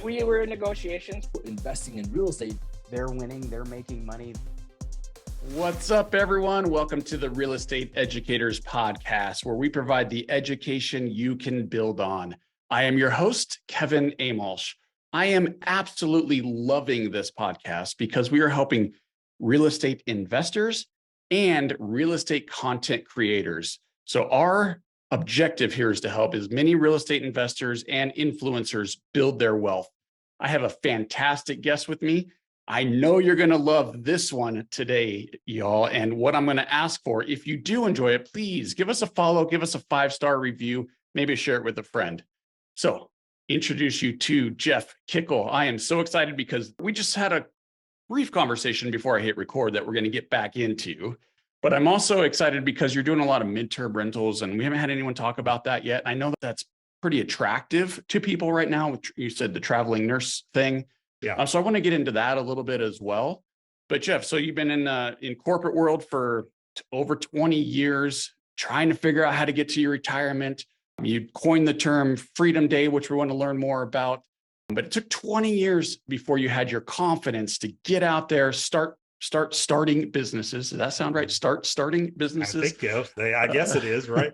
We were in negotiations. Investing in real estate, they're winning, they're making money. What's up, everyone? Welcome to the Real Estate Educators Podcast, where we provide the education you can build on. I am your host, Kevin Amolsch. I am absolutely loving this podcast because we are helping real estate investors and real estate content creators. So our objective here is to help as many real estate investors and influencers build their wealth. I have a fantastic guest with me. I know you're going to love this one today, y'all. And what I'm going to ask for, if you do enjoy it, please give us a follow, give us a 5-star review, maybe share it with a friend. So introduce you to Jeff Kikel. I am so excited because we just had a brief conversation before I hit record that we're going to get back into. But I'm also excited because you're doing a lot of midterm rentals, and we haven't had anyone talk about that yet. I know that that's pretty attractive to people right now. You said the traveling nurse thing. Yeah. So I want to get into that a little bit as well. But Jeff, so you've been in corporate world for over 20 years, trying to figure out how to get to your retirement. You coined the term Freedom Day, which we want to learn more about. But it took 20 years before you had your confidence to get out there, starting businesses. Does that sound right? Starting businesses? I think so. I guess it is, right?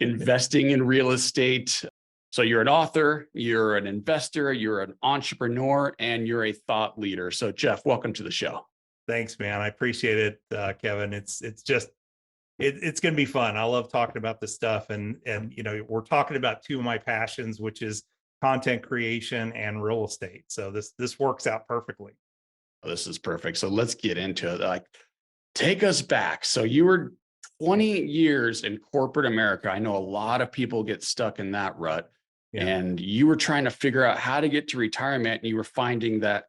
Investing in real estate. So you're an author, you're an investor, you're an entrepreneur, and you're a thought leader. So Jeff, welcome to the show. Thanks, man. I appreciate it, Kevin. It's going to be fun. I love talking about this stuff, and we're talking about two of my passions, which is content creation and real estate. So this works out perfectly. This is perfect. So let's get into it. Like, take us back. So you were 20 years in corporate America. I know a lot of people get stuck in that rut. Yeah. And you were trying to figure out how to get to retirement, and you were finding that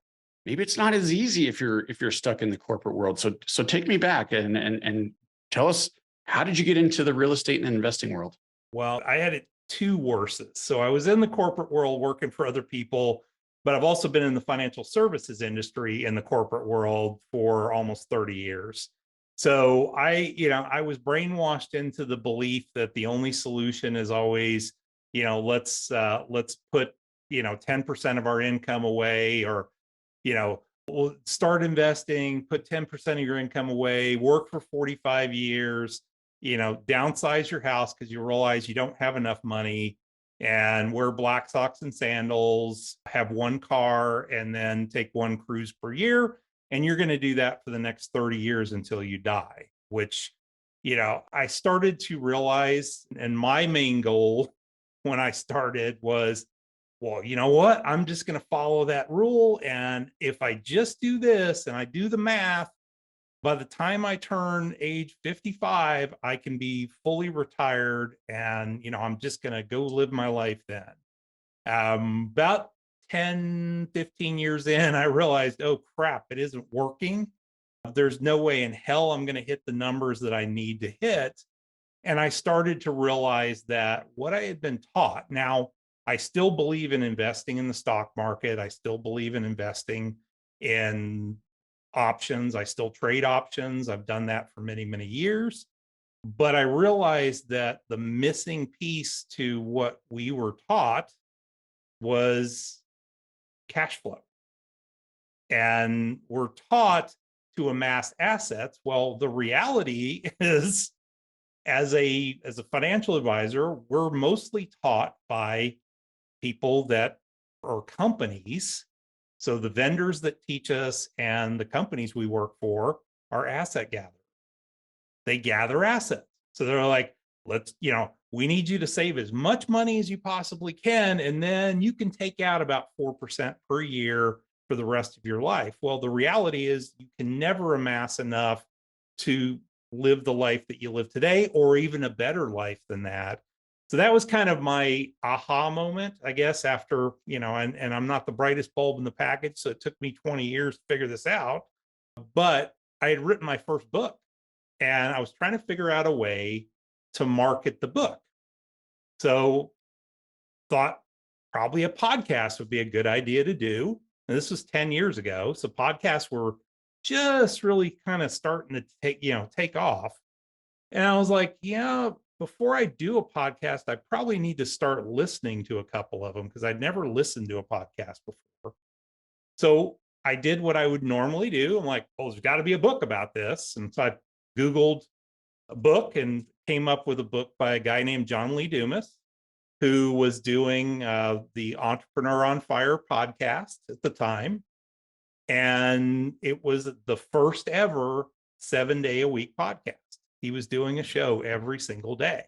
maybe it's not as easy if you're stuck in the corporate world. So take me back and tell us, how did you get into the real estate and investing world? Well, I had it two worses. So I was in the corporate world working for other people, but I've also been in the financial services industry in the corporate world for almost 30 years. So I was brainwashed into the belief that the only solution is always, let's put, 10% of our income away, or, we'll start investing, put 10% of your income away, work for 45 years, downsize your house because you realize you don't have enough money, and wear black socks and sandals, have one car, and then take one cruise per year. And you're going to do that for the next 30 years until you die, which, I started to realize, and my main goal when I started was, well, you know what? I'm just going to follow that rule. And if I just do this and I do the math, by the time I turn age 55, I can be fully retired, and, I'm just going to go live my life then. About 10, 15 years in, I realized, oh crap, it isn't working. There's no way in hell I'm going to hit the numbers that I need to hit. And I started to realize that what I had been taught, now I still believe in investing in the stock market. I still believe in investing in options. I still trade options. I've done that for many, many years. But I realized that the missing piece to what we were taught was cash flow. And we're taught to amass assets. Well, the reality is, as a financial advisor, we're mostly taught by people that are companies. So the vendors that teach us and the companies we work for are asset gatherers. They gather assets. So they're like, we need you to save as much money as you possibly can, and then you can take out about 4% per year for the rest of your life. Well, the reality is you can never amass enough to live the life that you live today, or even a better life than that. So that was kind of my aha moment, I guess, after, and I'm not the brightest bulb in the package, so it took me 20 years to figure this out. But I had written my first book, and I was trying to figure out a way to market the book. So thought probably a podcast would be a good idea to do. And this was 10 years ago. So podcasts were just really kind of starting to take off. And I was like, before I do a podcast, I probably need to start listening to a couple of them because I'd never listened to a podcast before. So I did what I would normally do. I'm like, well, there's got to be a book about this. And so I Googled a book and came up with a book by a guy named John Lee Dumas, who was doing the Entrepreneur on Fire podcast at the time. And it was the first ever 7-day a week podcast. He was doing a show every single day.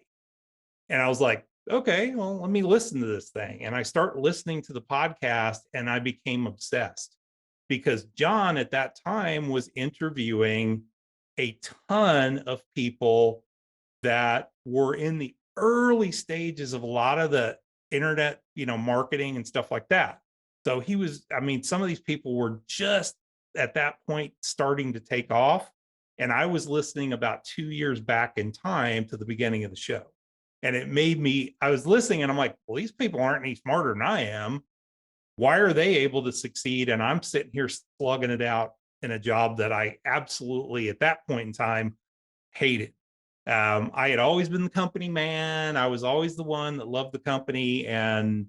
And I was like, okay, well, let me listen to this thing. And I start listening to the podcast and I became obsessed because John at that time was interviewing a ton of people that were in the early stages of a lot of the internet, marketing and stuff like that. So he was, I mean, some of these people were just at that point starting to take off. And I was listening about 2 years back in time to the beginning of the show. And it made me, I was listening and I'm like, well, these people aren't any smarter than I am. Why are they able to succeed? And I'm sitting here slugging it out in a job that I absolutely, at that point in time, hated. I had always been the company man. I was always the one that loved the company. And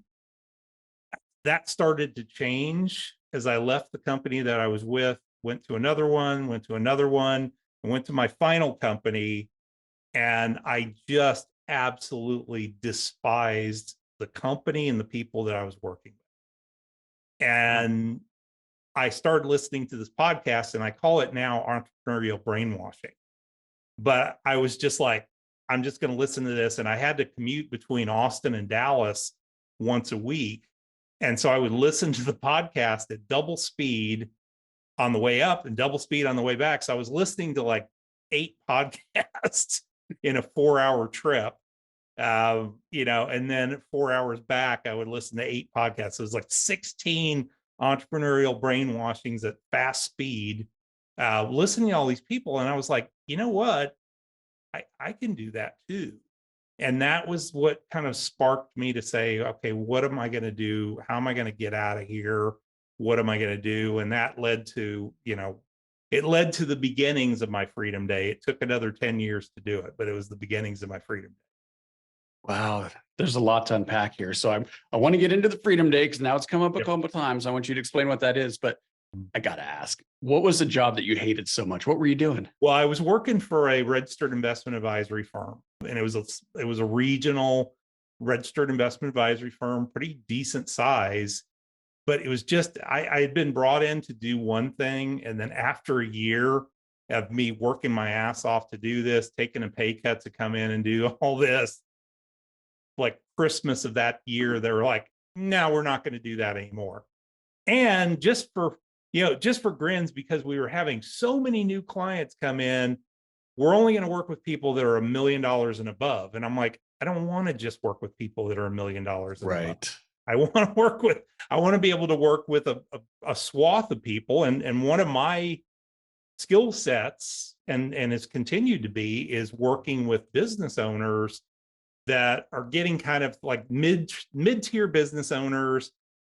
that started to change as I left the company that I was with, went to another one, and went to my final company. And I just absolutely despised the company and the people that I was working with. And I started listening to this podcast, and I call it now entrepreneurial brainwashing. But I was just like, I'm just going to listen to this. And I had to commute between Austin and Dallas once a week. And so I would listen to the podcast at double speed on the way up and double speed on the way back. So I was listening to like 8 podcasts in a 4-hour trip, and then 4 hours back, I would listen to 8 podcasts. So it was like 16 entrepreneurial brainwashings at fast speed, listening to all these people. And I was like, you know what? I can do that too. And that was what kind of sparked me to say, okay, what am I going to do? How am I going to get out of here? What am I going to do? And that led to, it led to the beginnings of my Freedom Day. It took another 10 years to do it, but it was the beginnings of my Freedom Day. Wow, there's a lot to unpack here. So I want to get into the Freedom Day because now it's come up a Yep. couple of times. I want you to explain what that is, but I got to ask, what was the job that you hated so much? What were you doing? Well, I was working for a registered investment advisory firm, and it was a regional registered investment advisory firm, pretty decent size. But it was just, I had been brought in to do one thing. And then after a year of me working my ass off to do this, taking a pay cut to come in and do all this, like Christmas of that year, they were like, no, we're not going to do that anymore. And just for grins, because we were having so many new clients come in, we're only going to work with people that are $1 million and above. And I'm like, I don't want to just work with people that are $1 million and above. I want to be able to work with a swath of people. And one of my skill sets, and has continued to be, is working with business owners that are getting kind of like mid-tier business owners.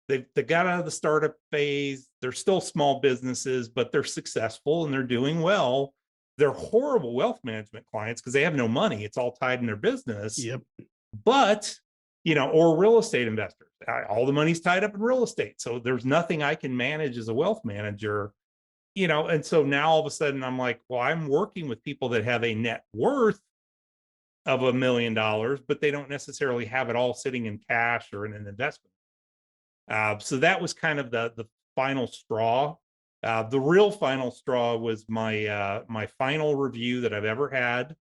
They got out of the startup phase. They're still small businesses, but they're successful and they're doing well. They're horrible wealth management clients because they have no money. It's all tied in their business. Yep. But, or real estate investors. All the money's tied up in real estate. So there's nothing I can manage as a wealth manager, and so now all of a sudden I'm like, well, I'm working with people that have a net worth of $1 million, but they don't necessarily have it all sitting in cash or in an investment. So that was kind of the final straw. The real final straw was my final review that I've ever had.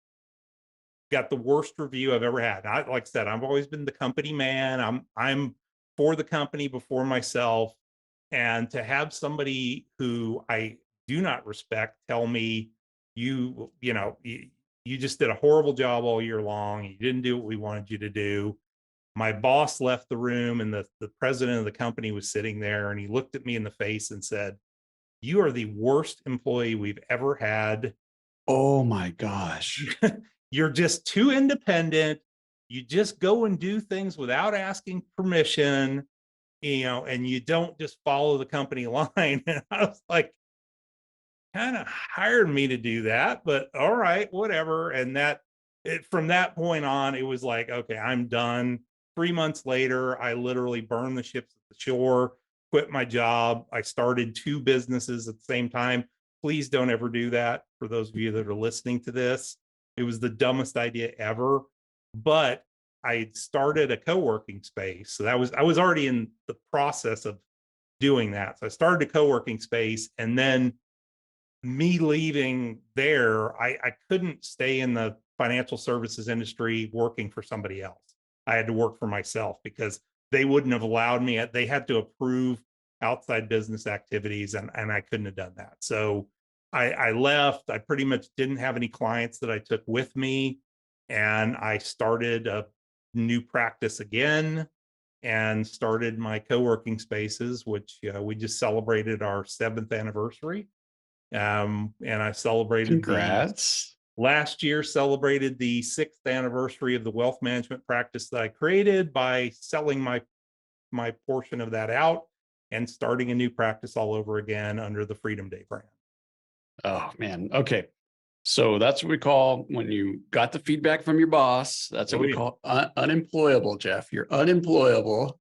Got the worst review I've ever had. Like I said, I've always been the company man. I'm for the company before myself. And to have somebody who I do not respect tell me, you just did a horrible job all year long. You didn't do what we wanted you to do. My boss left the room and the president of the company was sitting there, and he looked at me in the face and said, "You are the worst employee we've ever had. Oh my gosh. You're just too independent. You just go and do things without asking permission, and you don't just follow the company line." And I was like, kind of hired me to do that, but all right, whatever. And that from that point on, it was like, okay, I'm done. 3 months later, I literally burned the ships at the shore, quit my job. I started 2 businesses at the same time. Please don't ever do that. For those of you that are listening to this, it was the dumbest idea ever. But I started a co-working space. So I was already in the process of doing that. So I started a co-working space, and then me leaving there, I couldn't stay in the financial services industry working for somebody else. I had to work for myself because they wouldn't have allowed me. They had to approve outside business activities, and I couldn't have done that. So I left. I pretty much didn't have any clients that I took with me, and I started a new practice again and started my co-working spaces, which we just celebrated our 7th anniversary. And I celebrated Congrats. last year, celebrated the 6th anniversary of the wealth management practice that I created by selling my portion of that out and starting a new practice all over again under the Freedom Day brand. Oh man. Okay. So that's what we call when you got the feedback from your boss. That's what we call unemployable, Jeff. You're unemployable.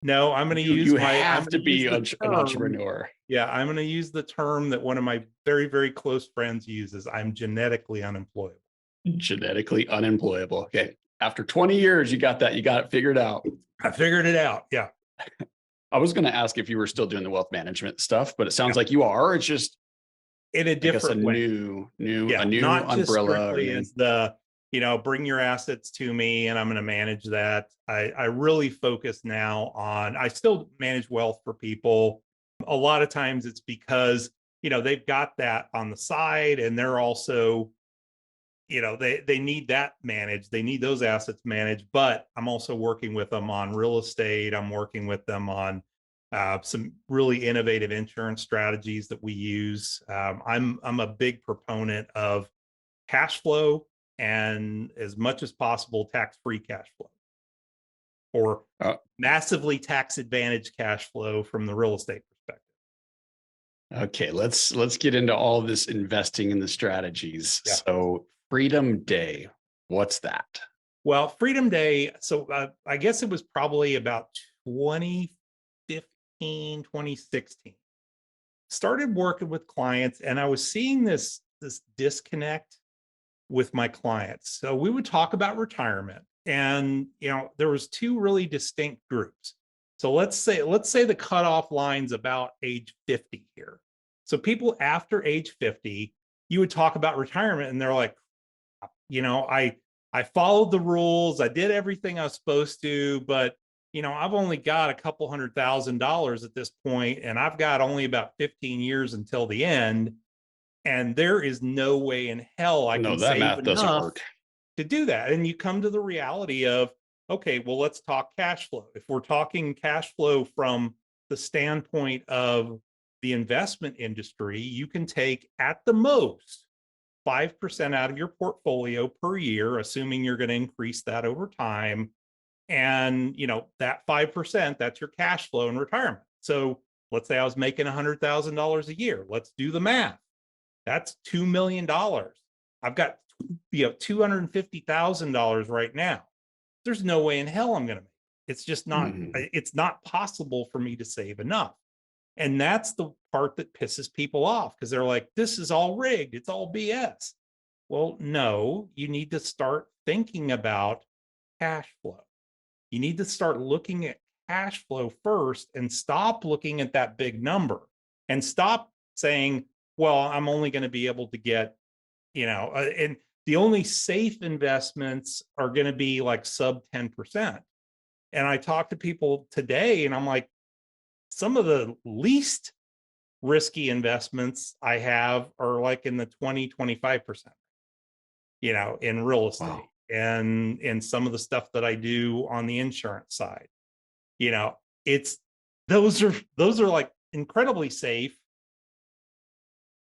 No, I'm going to use You I'm have to gonna be use the an term. entrepreneur. Yeah, I'm going to use the term that one of my very, very close friends uses. I'm genetically unemployable. Genetically unemployable. Okay. After 20 years, you got that. You got it figured out. I figured it out. Yeah. I was going to ask if you were still doing the wealth management stuff, but it sounds Yeah. like you are. It's just In a different way. a new not just umbrella. strictly as the, bring your assets to me and I'm going to manage that. I really focus now on, I still manage wealth for people. A lot of times it's because, they've got that on the side, and they're also, they need that managed. They need those assets managed, but I'm also working with them on real estate. I'm working with them on some really innovative insurance strategies that we use. I'm a big proponent of cash flow, and as much as possible, tax-free cash flow, or massively tax advantage cash flow from the real estate perspective. Okay, let's get into all this investing in the strategies. Yeah. So Freedom Day, what's that? Well, Freedom Day, so I guess it was probably about 2015, 2016. Started working with clients, and I was seeing this disconnect with my clients. So we would talk about retirement, and there was 2 really distinct groups. So let's say the cutoff line's about age 50 here. So people after age 50, you would talk about retirement, and they're like, I followed the rules, I did everything I was supposed to, but I've only got a couple $100,000 at this point, and I've got only about 15 years until the end. And there is no way in hell I can that save math doesn't enough work to do that. And you come to the reality of, okay, well, let's talk cash flow. If we're talking cash flow from the standpoint of the investment industry, you can take at the most 5% out of your portfolio per year, assuming you're going to increase that over time. And, that 5%, that's your cash flow in retirement. So let's say I was making $100,000 a year. Let's do the math. That's $2 million. I've got, $250,000 right now. There's no way in hell I'm going to make it. It's just not, it's not possible for me to save enough. And that's the part that pisses people off, because they're like, this is all rigged. It's all BS. Well, no, you need to start thinking about cash flow. You need to start looking at cash flow first, and stop looking at that big number, and stop saying, well, I'm only going to be able to get, and the only safe investments are going to be like sub 10%. And I talk to people today, and I'm like, some of the least risky investments I have are like in the 20-25%, in real estate. Wow. And in some of the stuff that I do on the insurance side, it's those are like incredibly safe,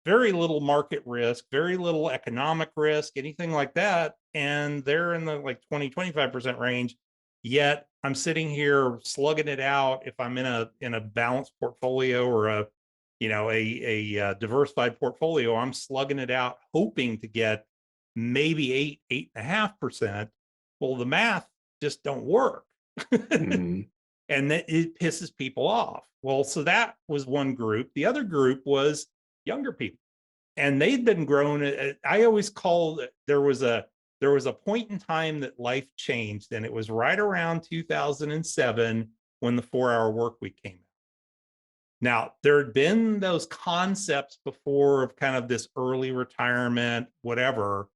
very little market risk, very little economic risk, anything like that. And they're in the like 20-25% range. Yet I'm sitting here slugging it out. If I'm in a balanced portfolio, or a diversified portfolio, I'm slugging it out, hoping to get maybe 8.5%. Well, the math just don't work. Mm-hmm. And that it pisses people off. Well, so that was one group. The other group was younger people, and they'd been grown. I always call it, there was a point in time that life changed, and it was right around 2007 when the 4-hour work week came out. Now, there had been those concepts before of kind of this early retirement, whatever,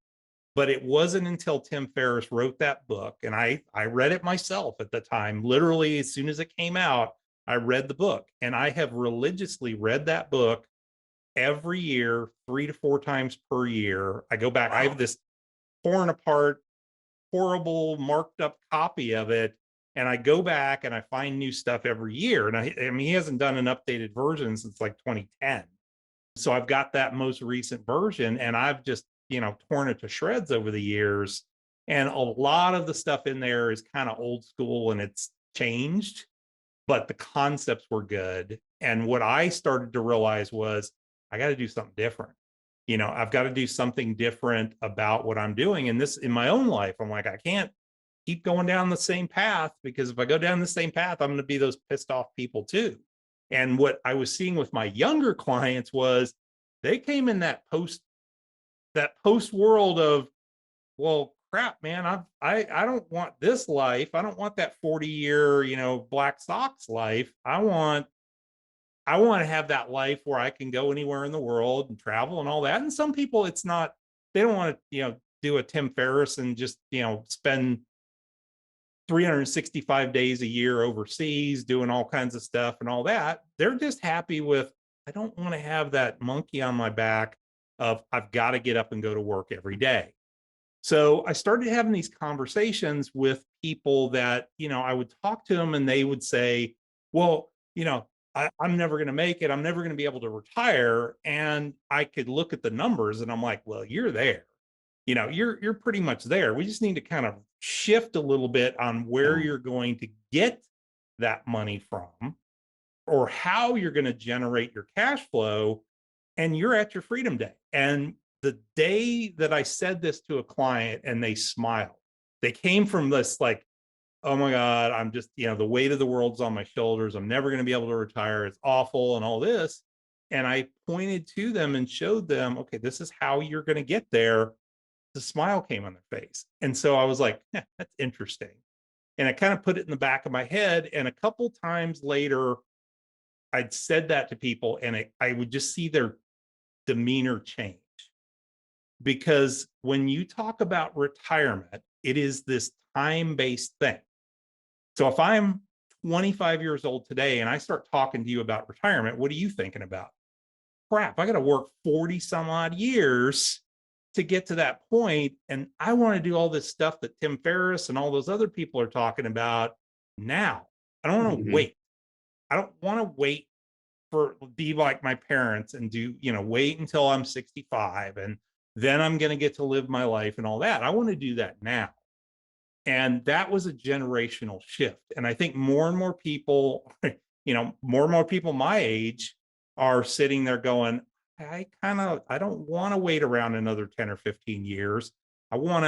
but it wasn't until Tim Ferriss wrote that book, and I read it myself at the time. Literally, as soon as it came out, I read the book, and I have religiously read that book every year, 3 to 4 times per year. I go back. Wow. I have this torn apart, horrible, marked up copy of it, and I go back and I find new stuff every year. And I mean, he hasn't done an updated version since like 2010. So I've got that most recent version, and I've just, torn it to shreds over the years. And a lot of the stuff in there is kind of old school and it's changed, but the concepts were good. And what I started to realize was I got to do something different. I've got to do something different about what I'm doing. And this in my own life, I'm like, I can't keep going down the same path, because if I go down the same path, I'm going to be those pissed off people too. And what I was seeing with my younger clients was they came in that post world of, well, crap, man, I don't want this life. I don't want that 40-year, black socks life. I want to have that life where I can go anywhere in the world and travel and all that. And some people, it's not, they don't want to, do a Tim Ferriss and just, spend 365 days a year overseas doing all kinds of stuff and all that. They're just happy with, I don't want to have that monkey on my back of I've got to get up and go to work every day. So I started having these conversations with people that, I would talk to them and they would say, well, I'm never going to make it. I'm never going to be able to retire. And I could look at the numbers and I'm like, well, you're there. You're pretty much there. We just need to kind of shift a little bit on where you're going to get that money from or how you're going to generate your cash flow. And you're at your freedom day. And the day that I said this to a client and they smiled, they came from this like, oh my God, I'm just, the weight of the world's on my shoulders. I'm never going to be able to retire. It's awful and all this. And I pointed to them and showed them, okay, this is how you're going to get there. The smile came on their face. And so I was like, that's interesting. And I kind of put it in the back of my head. And a couple times later, I'd said that to people and I would just see their demeanor change. Because when you talk about retirement, it is this time-based thing. So if I'm 25 years old today and I start talking to you about retirement, what are you thinking about? Crap, I got to work 40 some odd years to get to that point. And I want to do all this stuff that Tim Ferriss and all those other people are talking about now. I don't want to wait. I don't want to wait be like my parents and do, wait until I'm 65 and then I'm going to get to live my life and all that. I want to do that now. And that was a generational shift. And I think more and more people, more and more people my age are sitting there going, I don't want to wait around another 10 or 15 years. I want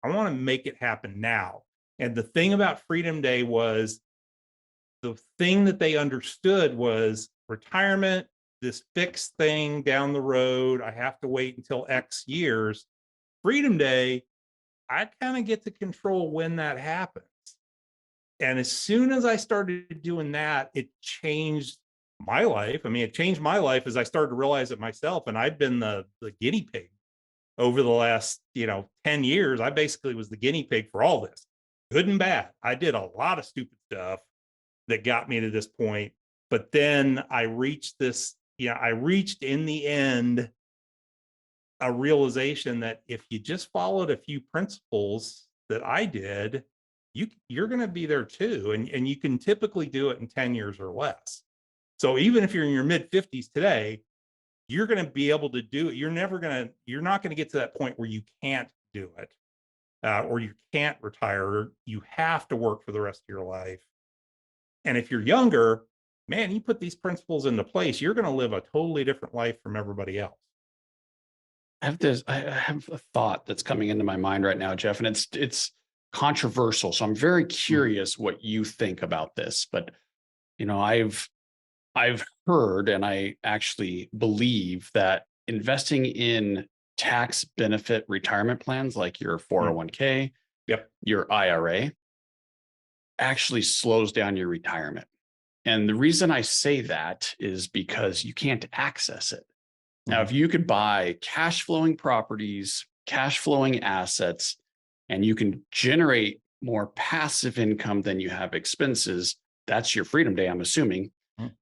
to make it happen now. And the thing about Freedom Day was the thing that they understood was retirement, this fixed thing down the road. I have to wait until X years. Freedom Day, I kind of get to control when that happens. And as soon as I started doing that, it changed my life. I mean, it changed my life as I started to realize it myself. And I'd been the guinea pig over the last, 10 years. I basically was the guinea pig for all this, good and bad. I did a lot of stupid stuff that got me to this point. But then I reached in the end a realization that if you just followed a few principles that I did, you're going to be there too. And you can typically do it in 10 years or less. So even if you're in your mid 50s today, you're going to be able to do it. You're not going to get to that point where you can't do it or you can't retire. You have to work for the rest of your life. And if you're younger, man, you put these principles into place, you're going to live a totally different life from everybody else. I have a thought that's coming into my mind right now, Jeff, and it's controversial. So I'm very curious what you think about this. But I've heard, and I actually believe that investing in tax benefit retirement plans like your 401k, Yep. your IRA, actually slows down your retirement. And the reason I say that is because you can't access it. Now, if you could buy cash flowing properties, cash flowing assets, and you can generate more passive income than you have expenses, that's your freedom day, I'm assuming.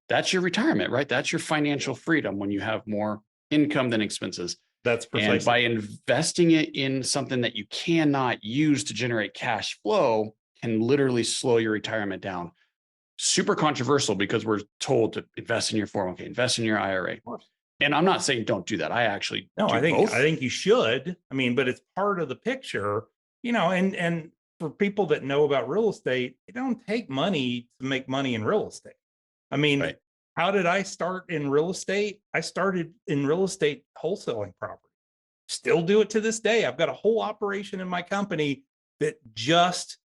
That's your retirement, right? That's your financial freedom when you have more income than expenses. That's precisely. And by investing it in something that you cannot use to generate cash flow can literally slow your retirement down. Super controversial because we're told to invest in your 401k, invest in your IRA. And I'm not saying don't do that. I actually do I both. think you should. I mean, but it's part of the picture, and for people that know about real estate, it don't take money to make money in real estate. I mean, Right. How did I start in real estate? I started in real estate wholesaling property. Still do it to this day. I've got a whole operation in my company that just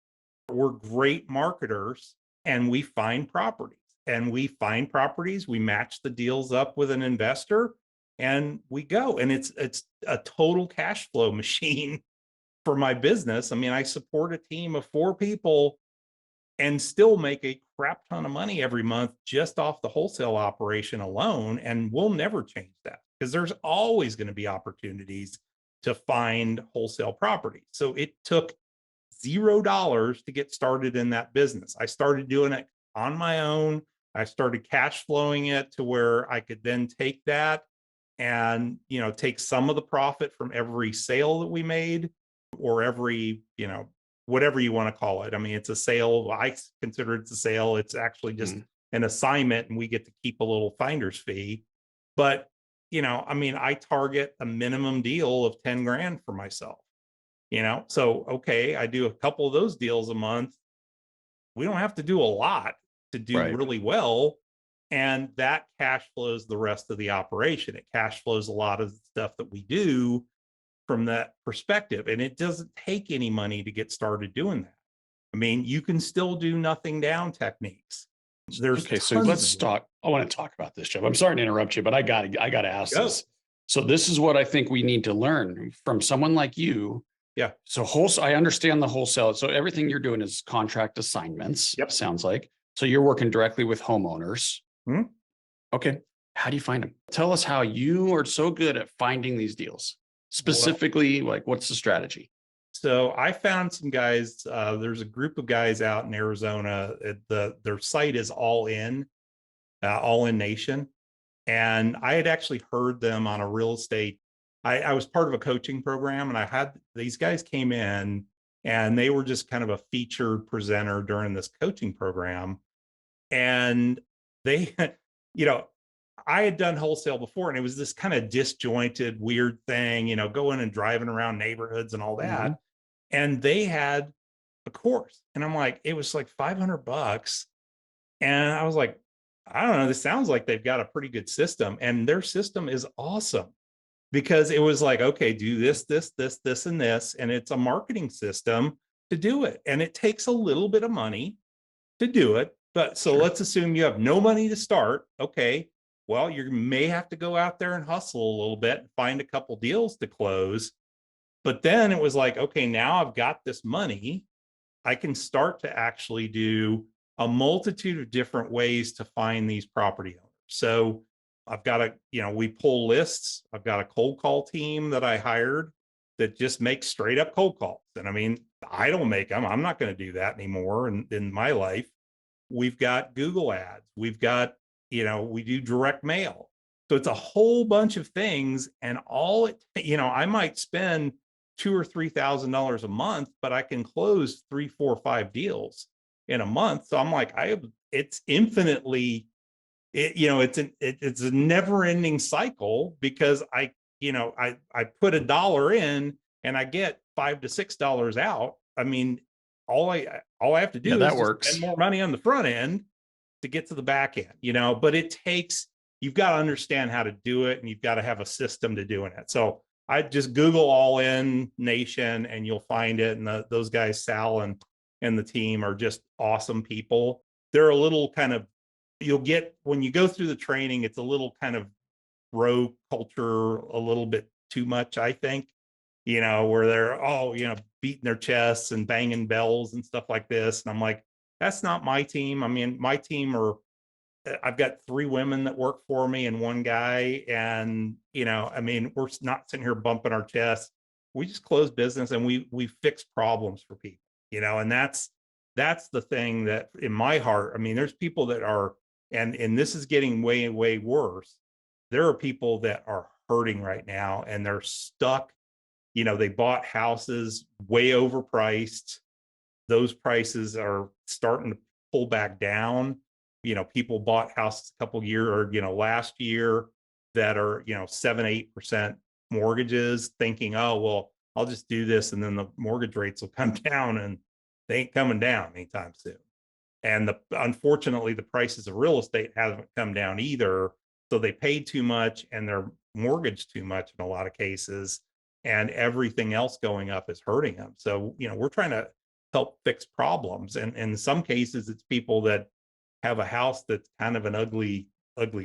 we're great marketers, and we find properties. We match the deals up with an investor, and we go. And it's a total cash flow machine for my business. I mean, I support a team of 4 people and still make a crap ton of money every month just off the wholesale operation alone. And we'll never change that because there's always going to be opportunities to find wholesale properties. So it took $0 to get started in that business. I started doing it on my own. I started cash flowing it to where I could then take that and, take some of the profit from every sale that we made, or every, whatever you want to call it. I mean, it's a sale. I consider it's a sale. It's actually just an assignment, and we get to keep a little finder's fee. But, I target a minimum deal of 10 grand for myself, so, okay, I do a couple of those deals a month. We don't have to do a lot to do really well. And that cash flows the rest of the operation. It cash flows a lot of the stuff that we do from that perspective. And it doesn't take any money to get started doing that. I mean, you can still do nothing down techniques. There's okay. So let's talk. I want to talk about this, Jeff. I'm sorry to interrupt you, but I got to ask this. So this is what I think we need to learn from someone like you. Yeah. So I understand the wholesale. So everything you're doing is contract assignments. Yep. Sounds like. So you're working directly with homeowners. Okay. How do you find them? Tell us how you are so good at finding these deals. Specifically, what's the strategy? So I found some guys. There's a group of guys out in Arizona. Their site is All In Nation, and I had actually heard them on a real estate. I was part of a coaching program, and I had these guys came in, and they were just kind of a featured presenter during this coaching program, and they, I had done wholesale before, and it was this kind of disjointed, weird thing, going and driving around neighborhoods and all that. And they had a course, and I'm like, it was like $500. And I was like, I don't know, this sounds like they've got a pretty good system, and their system is awesome because it was like, okay, do this, this, this, this, and this. And it's a marketing system to do it. And it takes a little bit of money to do it. But so let's assume you have no money to start. Okay. Well, you may have to go out there and hustle a little bit and find a couple deals to close. But then it was like, okay, now I've got this money. I can start to actually do a multitude of different ways to find these property owners. So I've got we pull lists. I've got a cold call team that I hired that just makes straight up cold calls. And I mean, I don't make them. I'm not going to do that anymore in my life. We've got Google ads. We've got, we do direct mail. So it's a whole bunch of things. And I might spend $2,000 or $3,000 a month, but I can close 3, 4, 5 deals in a month. So I'm like, it's infinitely, it's a never ending cycle because I put $1 in and I get $5 to $6 out. I mean, all I have to do is spend more money on the front end to get to the back end, but you've got to understand how to do it, and you've got to have a system to doing it. So I just Google All In Nation and you'll find it. And those guys, Sal and the team, are just awesome people. They're a little kind of, you'll get, when you go through the training, it's a little kind of bro culture, a little bit too much, I think, where they're, beating their chests and banging bells and stuff like this. And I'm like, that's not my team. I mean, my team I've got 3 women that work for me and 1 guy. And, we're not sitting here bumping our chests. We just close business and we fix problems for people, and that's the thing that in my heart, there's people that are, and this is getting way, way worse. There are people that are hurting right now and they're stuck. They bought houses way overpriced. Those prices are starting to pull back down. People bought houses a couple years or, last year that are, 7-8% mortgages, thinking, oh, well, I'll just do this and then the mortgage rates will come down, and they ain't coming down anytime soon. And unfortunately, the prices of real estate haven't come down either. So they paid too much and they're mortgaged too much in a lot of cases, and everything else going up is hurting them. So, we're trying to help fix problems. And in some cases, it's people that have a house that's kind of an ugly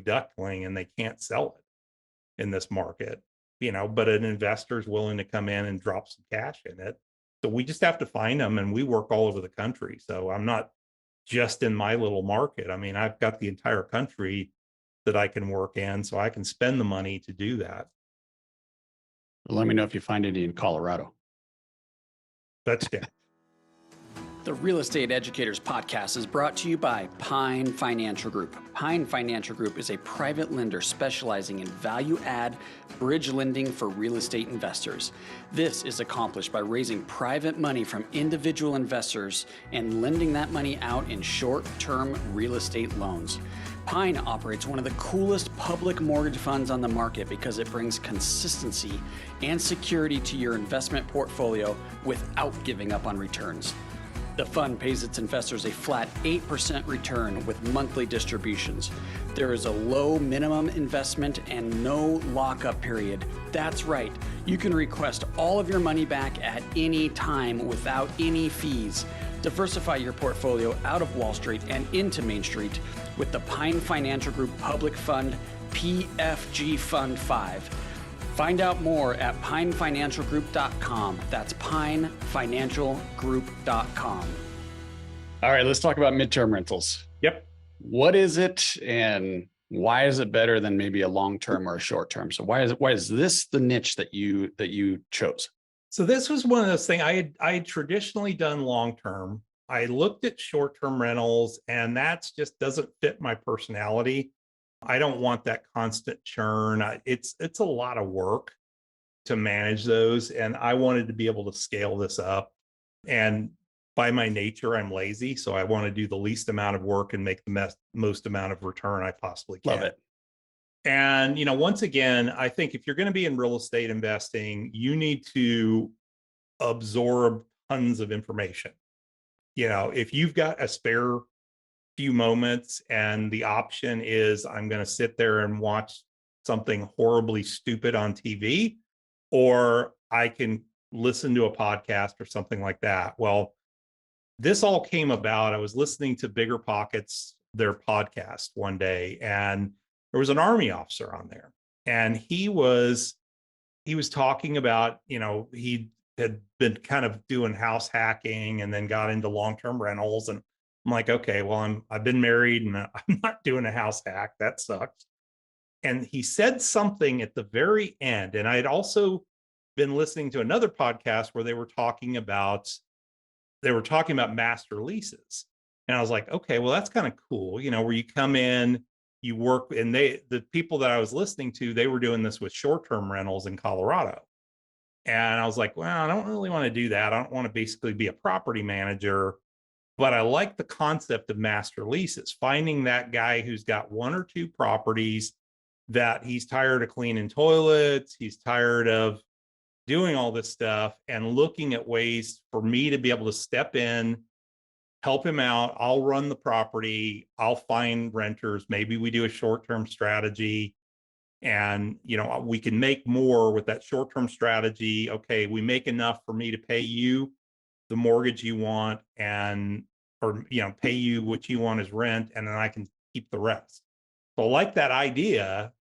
duckling and they can't sell it in this market, but an investor is willing to come in and drop some cash in it. So we just have to find them, and we work all over the country. So I'm not just in my little market. I've got the entire country that I can work in, so I can spend the money to do that. Let me know if you find any in Colorado. Touchdown. The Real Estate Educators Podcast is brought to you by Pine Financial Group. Pine Financial Group is a private lender specializing in value-add bridge lending for real estate investors. This is accomplished by raising private money from individual investors and lending that money out in short-term real estate loans. Pine operates one of the coolest public mortgage funds on the market because it brings consistency and security to your investment portfolio without giving up on returns. The fund pays its investors a flat 8% return with monthly distributions. There is a low minimum investment and no lockup period. That's right, you can request all of your money back at any time without any fees. Diversify your portfolio out of Wall Street and into Main Street with the Pine Financial Group Public Fund PFG Fund 5. Find out more at pinefinancialgroup.com. That's pinefinancialgroup.com. All right, let's talk about midterm rentals. Yep. What is it and why is it better than maybe a long-term or a short-term? So why is this the niche that you chose? So this was one of those things I had traditionally done long-term. I looked at short-term rentals, and that's just doesn't fit my personality. I don't want that constant churn. It's a lot of work to manage those. And I wanted to be able to scale this up. And by my nature, I'm lazy. So I want to do the least amount of work and make the most amount of return I possibly can. Love it. And, once again, I think if you're going to be in real estate investing, you need to absorb tons of information. If you've got a spare few moments and the option is I'm going to sit there and watch something horribly stupid on TV, or I can listen to a podcast or something like that. Well, this all came about. I was listening to Bigger Pockets, their podcast one day, and there was an Army officer on there, and he was talking about, he had been kind of doing house hacking and then got into long-term rentals. And I'm like, okay, well, I've been married and I'm not doing a house hack. That sucks. And he said something at the very end. And I had also been listening to another podcast where they were talking about master leases. And I was like, okay, well, that's kind of cool. Where you come in, you work, and the people that I was listening to, they were doing this with short-term rentals in Colorado. And I was like, well, I don't really want to do that. I don't want to basically be a property manager. But I like the concept of master leases, finding that guy who's got 1 or 2 properties that he's tired of cleaning toilets, he's tired of doing all this stuff, and looking at ways for me to be able to step in, help him out. I'll run the property, I'll find renters. Maybe we do a short-term strategy, And, we can make more with that short-term strategy. Okay, we make enough for me to pay you the mortgage you want or pay you what you want as rent, and then I can keep the rest. So I like that idea,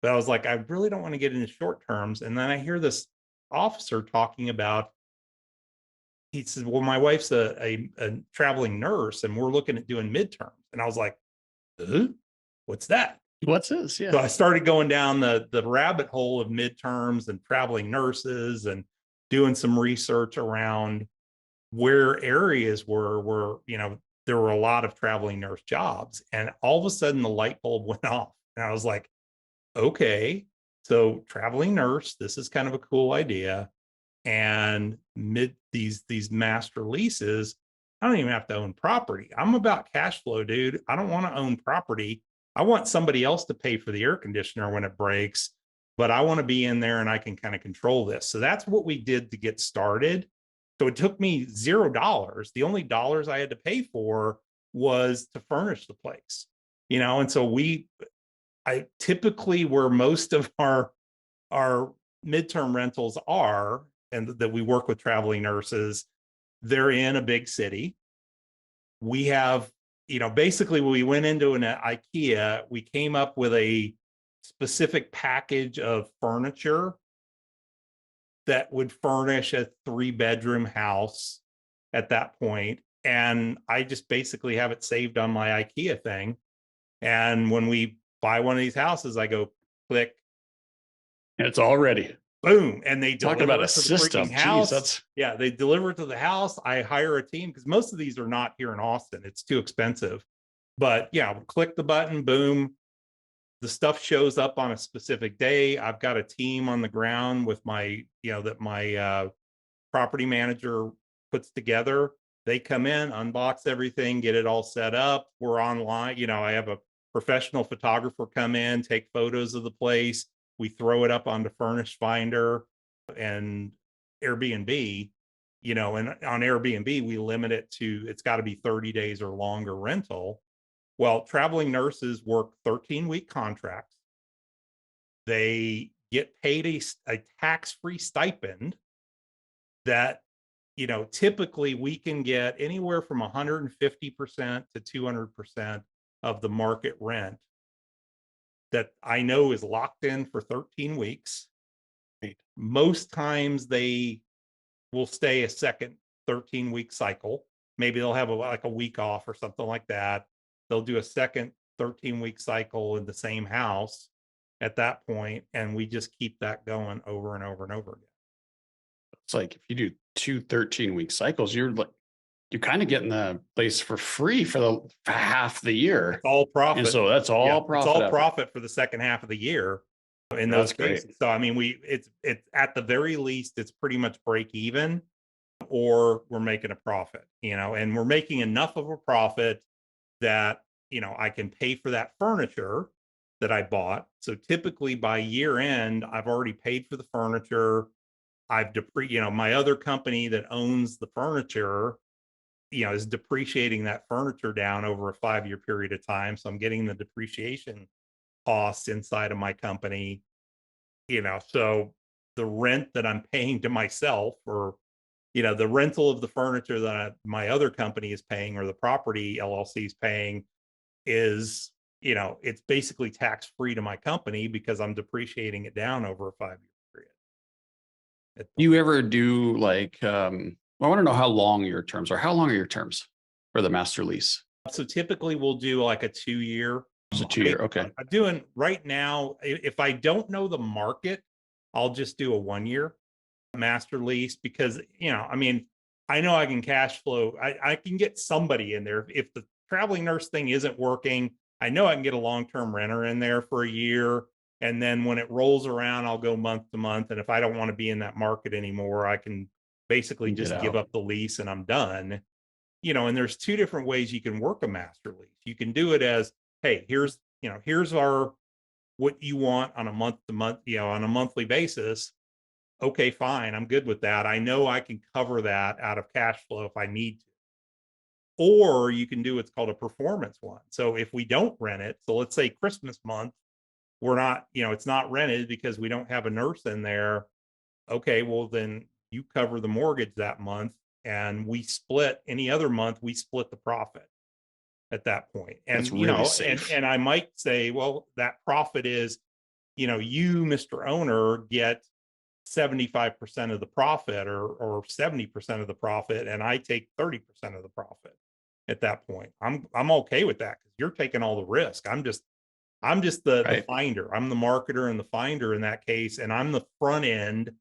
but I was like, I really don't want to get into short terms. And then I hear this officer talking about, he says, well, my wife's a traveling nurse and we're looking at doing midterms. And I was like, what's that? What's this? So Yeah. I started going down the rabbit hole of midterms and traveling nurses and doing some research around where areas where there were a lot of traveling nurse jobs. And all of a sudden the light bulb went off. And I was like, okay, so traveling nurse, this is kind of a cool idea. And these master leases, I don't even have to own property. I'm about cash flow, dude. I don't want to own property. I want somebody else to pay for the air conditioner when it breaks, but I want to be in there and I can kind of control this. So that's what we did to get started. So it took me $0. The only dollars I had to pay for was to furnish the place, and so I typically, where most of our midterm rentals are, and that we work with traveling nurses, they're in a big city. We have, basically when we went into an IKEA, we came up with a specific package of furniture that would furnish a 3-bedroom house at that point. And I just basically have it saved on my IKEA thing. And when we buy one of these houses, I go click, It's all ready. boom, and they Talk deliver about a it to the system. freaking house. Jeez, Yeah, they deliver it to the house. I hire a team because most of these are not here in Austin. It's too expensive. But yeah, we'll click the button, boom. The stuff shows up on a specific day. I've got a team on the ground with that my property manager puts together. They come in, unbox everything, get it all set up. We're online. I have a professional photographer come in, take photos of the place. We throw it up onto Furnish Finder and Airbnb, and on Airbnb, we limit it to, it's got to be 30 days or longer rental. Well, traveling nurses work 13-week contracts. They get paid a tax-free stipend that, typically we can get anywhere from 150% to 200% of the market rent that I know is locked in for 13 weeks. Right. Most times they will stay a second 13-week cycle. Maybe they'll have a week off or something like that. They'll do a second 13-week cycle in the same house at that point, and we just keep that going over and over and over again. It's like if you do 2 13-week cycles, you're kind of getting the place for free for half the year. It's all profit. And so that's all profit. It's all profit for the second half of the year in those cases. Great. So I mean, it's at the very least, it's pretty much break even, or we're making a profit, and we're making enough of a profit that, I can pay for that furniture that I bought. So typically by year end, I've already paid for the furniture. I've my other company that owns the furniture, is depreciating that furniture down over a 5-year period of time. So I'm getting the depreciation costs inside of my company, so the rent that I'm paying to myself, or, the rental of the furniture that my other company is paying, or the property LLC is paying, is, it's basically tax free to my company because I'm depreciating it down over a 5-year period. You ever do I want to know how long your terms are. How long are your terms for the master lease? So typically we'll do like a 2-year. It's a 2-year. Okay. I'm doing right now, if I don't know the market, I'll just do a 1-year master lease because, I mean, I know I can cash flow. I can get somebody in there. If the traveling nurse thing isn't working, I know I can get a long-term renter in there for a year. And then when it rolls around, I'll go month to month. And if I don't want to be in that market anymore, I can basically just give up the lease and I'm done. And there's 2 different ways you can work a master lease. You can do it as, hey, here's what you want on a month to month, on a monthly basis. Okay, fine. I'm good with that. I know I can cover that out of cash flow if I need to. Or you can do what's called a performance one. So if we don't rent it, so let's say Christmas month, we're not, it's not rented because we don't have a nurse in there. Okay, well then you cover the mortgage that month, and we split any other month, we split the profit at that point. That's And really and safe. I might say, well, that profit is, you, Mr. Owner, get 75% of the profit, or 70% of the profit, and I take 30% of the profit at that point. I'm okay with that because you're taking all the risk. I'm just the Right. finder. I'm the marketer and the finder in that case, and I'm the front end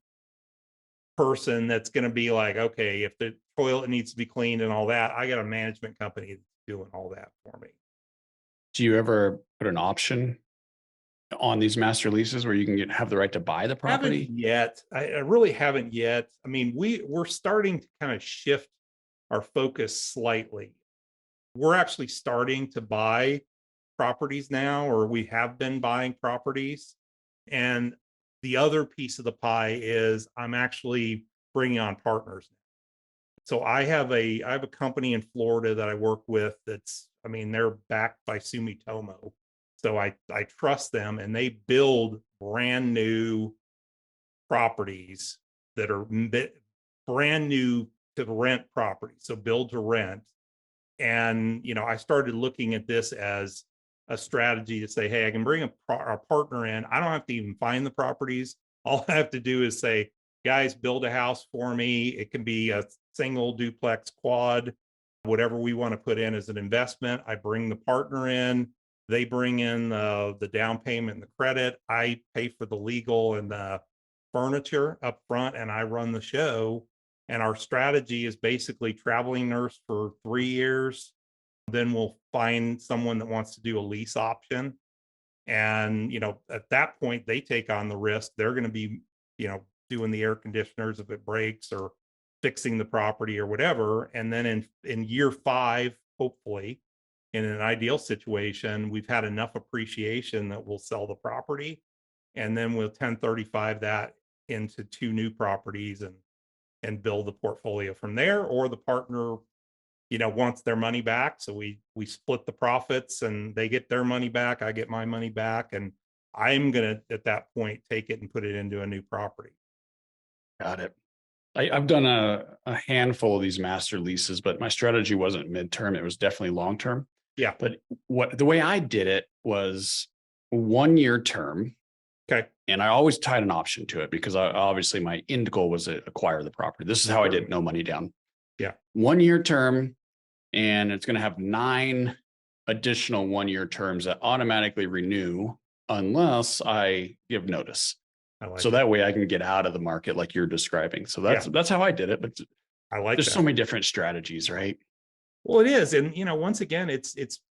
person that's going to be like, okay, if the toilet needs to be cleaned and all that, I got a management company that's doing all that for me. Do you ever put an option on these master leases where you can have the right to buy the Haven't property? yet. I really haven't yet. I mean, we're starting to kind of shift our focus slightly. We're actually starting to buy properties now, or we have been buying properties. And the other piece of the pie is I'm actually bringing on partners. So I have a company in Florida that I work with that's, I mean, they're backed by Sumitomo. So I trust them, and they build brand new properties that are brand new to rent properties. So build to rent. And, I started looking at this as a strategy to say, hey, I can bring a partner in. I don't have to even find the properties. All I have to do is say, guys, build a house for me. It can be a single, duplex, quad, whatever we want to put in as an investment. I bring the partner in. They bring in the down payment and the credit. I pay for the legal and the furniture up front, and I run the show. And our strategy is basically traveling nurse for 3 years. Then we'll find someone that wants to do a lease option. And, at that point, they take on the risk. They're going to be, doing the air conditioners if it breaks, or fixing the property or whatever. And then in year 5, hopefully, in an ideal situation, we've had enough appreciation that we'll sell the property. And then we'll 1035 that into 2 new properties, and build the portfolio from there. Or the partner, wants their money back. So we split the profits, and they get their money back. I get my money back. And I'm going to, at that point, take it and put it into a new property. Got it. I've done a handful of these master leases, but my strategy wasn't midterm. It was definitely long term. Yeah. But the way I did it was 1 year term. Okay. And I always tied an option to it because obviously my end goal was to acquire the property. This is how I did no money down. Yeah. 1 year term, and it's going to have 9 additional 1 year terms that automatically renew unless I give notice. So that way I can get out of the market like you're describing. So that's how I did it. But I like there's that. so many different strategies, right? Well, it is. And, once again, it's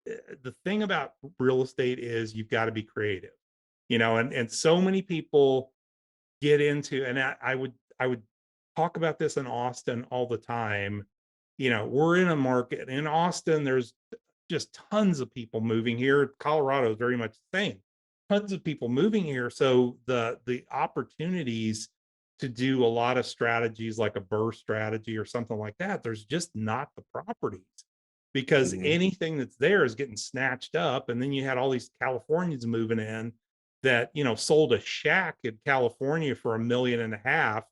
the thing about real estate is you've got to be creative, and so many people get into, and I would talk about this in Austin all the time. We're in a market in Austin. There's just tons of people moving here. Colorado is very much the same. Tons of people moving here. So the opportunities to do a lot of strategies like a burr strategy or something like that, there's just not the properties, because anything that's there is getting snatched up. And then you had all these Californians moving in that, sold a shack in California for $1.5 million,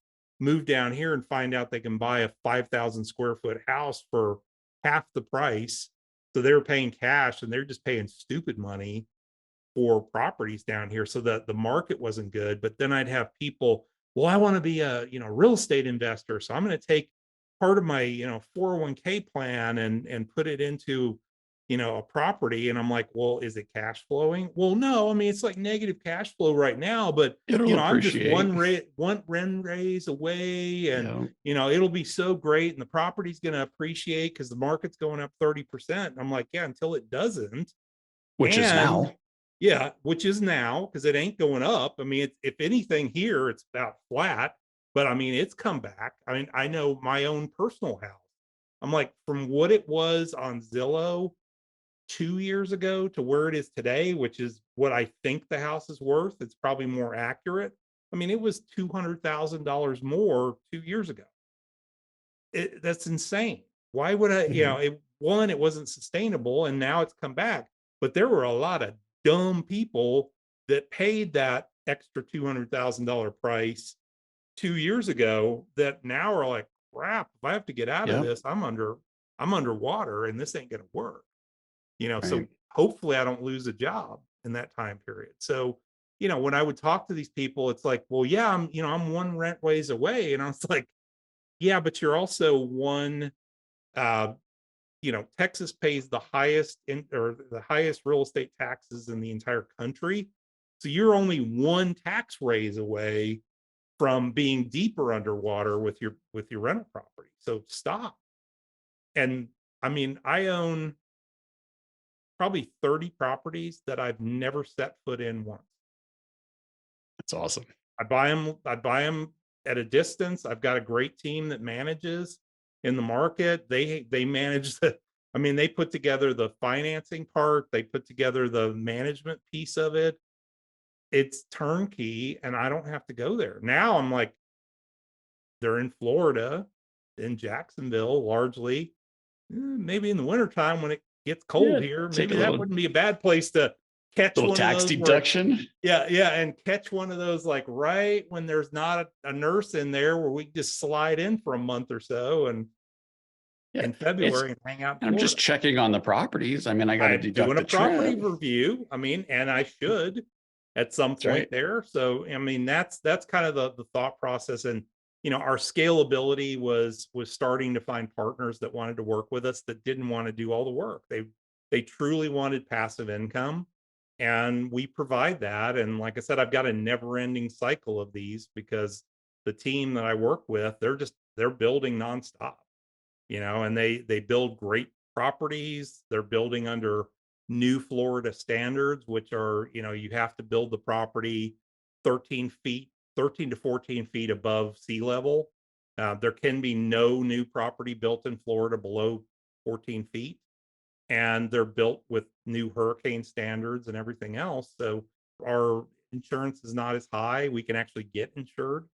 move down here and find out they can buy a 5,000 square foot house for half the price. So they were paying cash, and they're just paying stupid money for properties down here. So that the market wasn't good. But then I'd have people, well, I want to be a, real estate investor. So I'm going to take part of my, 401k plan and put it into, a property. And I'm like, well, is it cash flowing? Well, no, I mean, it's like negative cash flow right now, but It'll I'm just appreciate. one rent raise away, and Yeah. it'll be so great, and the property's going to appreciate because the market's going up 30%. And I'm like, yeah, until it doesn't. Which is And now. yeah, which is now, because it ain't going up. I mean, if anything here, it's about flat, but I mean, it's come back. I mean, I know my own personal house. I'm like, from what it was on Zillow 2 years ago to where it is today, which is what I think the house is worth, it's probably more accurate. I mean, it was $200,000 more 2 years ago. That's insane. Why would I, it wasn't sustainable, and now it's come back. But there were a lot of dumb people that paid that extra $200,000 price 2 years ago that now are like, crap, if I have to get out of Yep. this, I'm underwater and this ain't going to work. So Right. hopefully I don't lose a job in that time period. So, when I would talk to these people, it's like, well, yeah, I'm one rent ways away. And I was like, yeah, but you're also one, uh, Texas pays the highest or the highest real estate taxes in the entire country. So you're only one tax raise away from being deeper underwater with your rental property. So stop. And I mean, I own probably 30 properties that I've never set foot in once. That's awesome. I buy them at a distance. I've got a great team that manages in the market. They manage they put together the financing part, they put together the management piece of it. It's turnkey and I don't have to go there. Now I'm like, they're in Florida, in Jacksonville largely. Maybe in the wintertime when it gets Yeah. cold here, Take a maybe that wouldn't be a bad place to catch little one of tax those where deduction. yeah, and catch one of those like right when there's not a nurse in there where we just slide in for a month or so and Yeah. in It's, February and hang out in I'm just Florida. checking on the properties. I mean, I got to I'm deduct doing a the property trip. review. And I should at some That's point right. there. So that's kind of the thought process. And our scalability was starting to find partners that wanted to work with us that didn't want to do all the work. They truly wanted passive income. And we provide that. And like I said, I've got a never-ending cycle of these because the team that I work with, they're building nonstop, and they build great properties. They're building under new Florida standards, which are, you have to build the property 13 to 14 feet above sea level. There can be no new property built in Florida below 14 feet. And they're built with new hurricane standards and everything else. So our insurance is not as high. We can actually get insured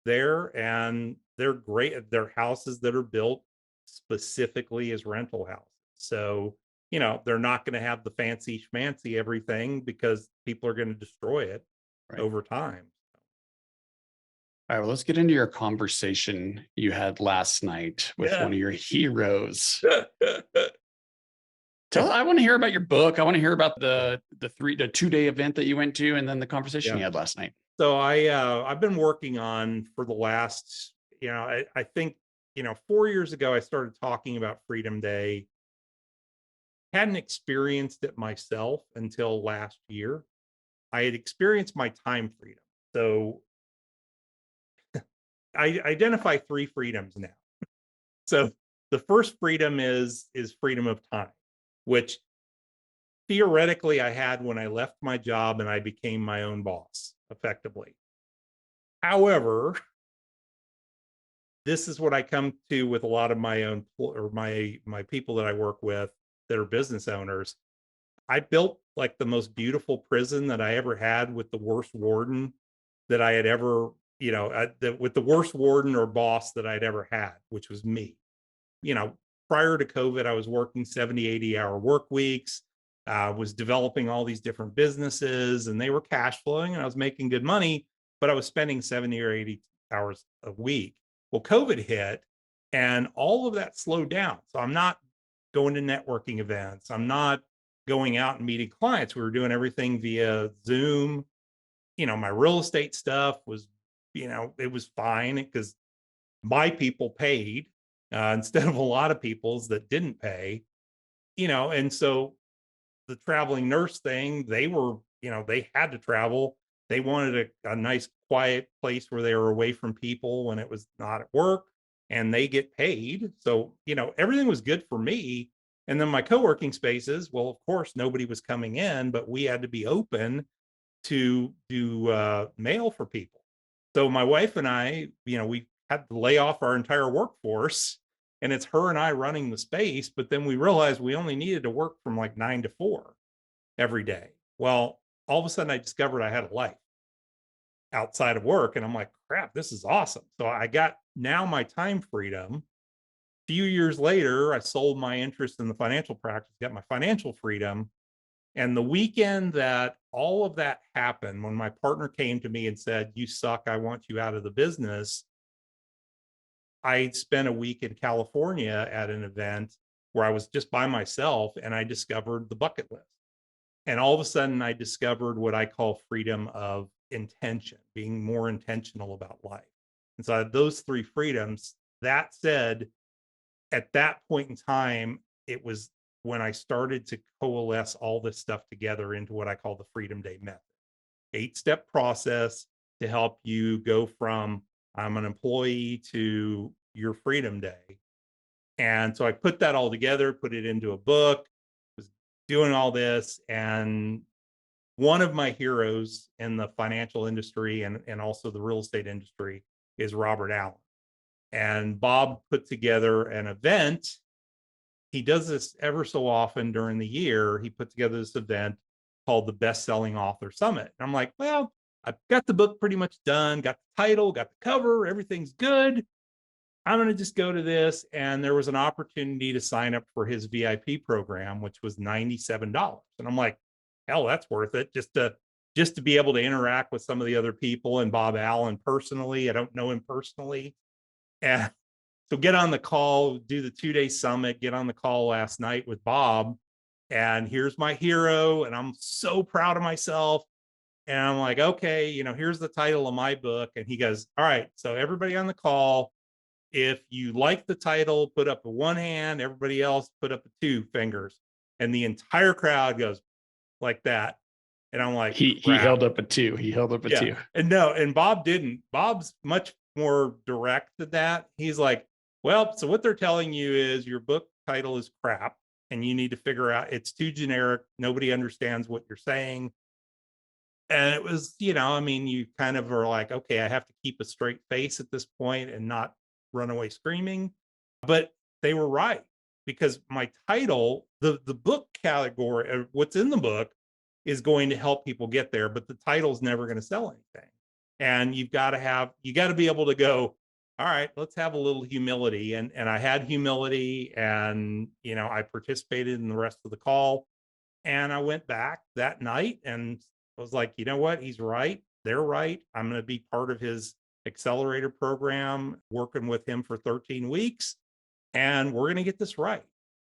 there, and they're great. They're houses that are built specifically as rental houses. So, they're not going to have the fancy schmancy everything because people are going to destroy it Right. over time. All right. Well, let's get into your conversation you had last night with one Yeah. of your heroes. I want to hear about your book. I want to hear about the 2-day event that you went to, and then the conversation Yeah. you had last night. So I've been working on for the last, I think, 4 years ago, I started talking about Freedom Day. Hadn't experienced it myself until last year. I had experienced my time freedom. So I identify three freedoms now. So the first freedom is freedom of time, which theoretically I had when I left my job and I became my own boss effectively. However, this is what I come to with a lot of my own or my people that I work with that are business owners. I built like the most beautiful prison that I ever had with the worst warden that I had ever, with the worst warden or boss that I'd ever had, which was me. You know, Prior to COVID, I was working 70, 80-hour work weeks, was developing all these different businesses and they were cash flowing and I was making good money, but I was spending 70 or 80 hours a week. Well, COVID hit and all of that slowed down. So I'm not going to networking events. I'm not going out and meeting clients. We were doing everything via Zoom. My real estate stuff was, it was fine because my people paid instead of a lot of people's that didn't pay, and so the traveling nurse thing, they had to travel. They wanted a nice quiet place where they were away from people when it was not at work and they get paid. So, everything was good for me. And then my co-working spaces, well, of course, nobody was coming in, but we had to be open to do mail for people. So my wife and I, we had to lay off our entire workforce and it's her and I running the space. But then we realized we only needed to work from like 9 to 4 every day. Well, all of a sudden I discovered I had a life outside of work. And I'm like, crap, this is awesome. So I got now my time freedom. A few years later, I sold my interest in the financial practice, got my financial freedom. And the weekend that all of that happened when my partner came to me and said, "You suck. I want you out of the business." I spent a week in California at an event where I was just by myself and I discovered the bucket list. And all of a sudden, I discovered what I call freedom of intention, being more intentional about life. And so I had those three freedoms. That said, at that point in time, it was when I started to coalesce all this stuff together into what I call the Freedom Day method. 8-step process to help you go from I'm an employee to your Freedom Day. And so I put that all together, put it into a book, was doing all this. And one of my heroes in the financial industry and also the real estate industry is Robert Allen. And Bob put together an event. He does this ever so often during the year. He put together this event called the Best Selling Author Summit. And I'm like, well, I've got the book pretty much done, got the title, got the cover, everything's good. I'm going to just go to this. And there was an opportunity to sign up for his VIP program, which was $97. And I'm like, hell, that's worth it just to be able to interact with some of the other people and Bob Allen personally. I don't know him personally. And so get on the call, do the 2-day summit, get on the call last night with Bob. And here's my hero. And I'm so proud of myself. And I'm like, okay, here's the title of my book. And he goes, all right, so everybody on the call, if you like the title, put up a one hand, everybody else put up a 2 fingers. And the entire crowd goes like that. And I'm like, He held up a 2. He held up a 2. And Bob didn't. Bob's much more direct than that. He's like, well, so what they're telling you is your book title is crap and you need to figure out it's too generic. Nobody understands what you're saying. And it was, you kind of are like, okay, I have to keep a straight face at this point and not run away screaming. But they were right, because my title, the book category, what's in the book is going to help people get there, but the title's never going to sell anything. And you got to be able to go, all right, let's have a little humility. And I had humility, and I participated in the rest of the call. And I went back that night and was like, you know what? He's right. They're right. I'm going to be part of his accelerator program, working with him for 13 weeks. And we're going to get this right.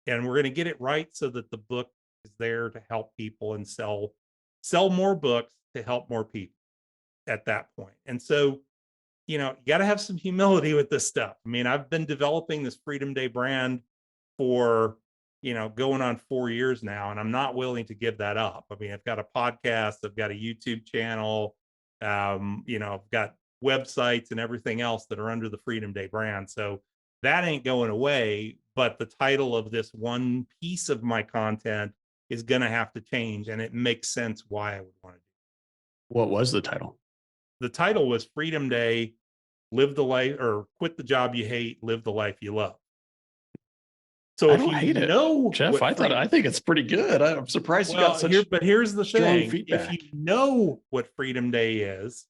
And we're going to get it right so that the book is there to help people and sell more books to help more people at that point. And so, you got to have some humility with this stuff. I mean, I've been developing this Freedom Day brand for, going on 4 years now, and I'm not willing to give that up. I mean, I've got a podcast, I've got a YouTube channel, I've got websites and everything else that are under the Freedom Day brand. So that ain't going away, but the title of this one piece of my content is going to have to change, and it makes sense why I would want to do it. What was the title? The title was Freedom Day, live the life, or quit the job you hate, live the life you love. So I if don't you hate it, Jeff, I think it's pretty good. I'm surprised you got such but here's the strong thing. feedback. If you know what Freedom Day is,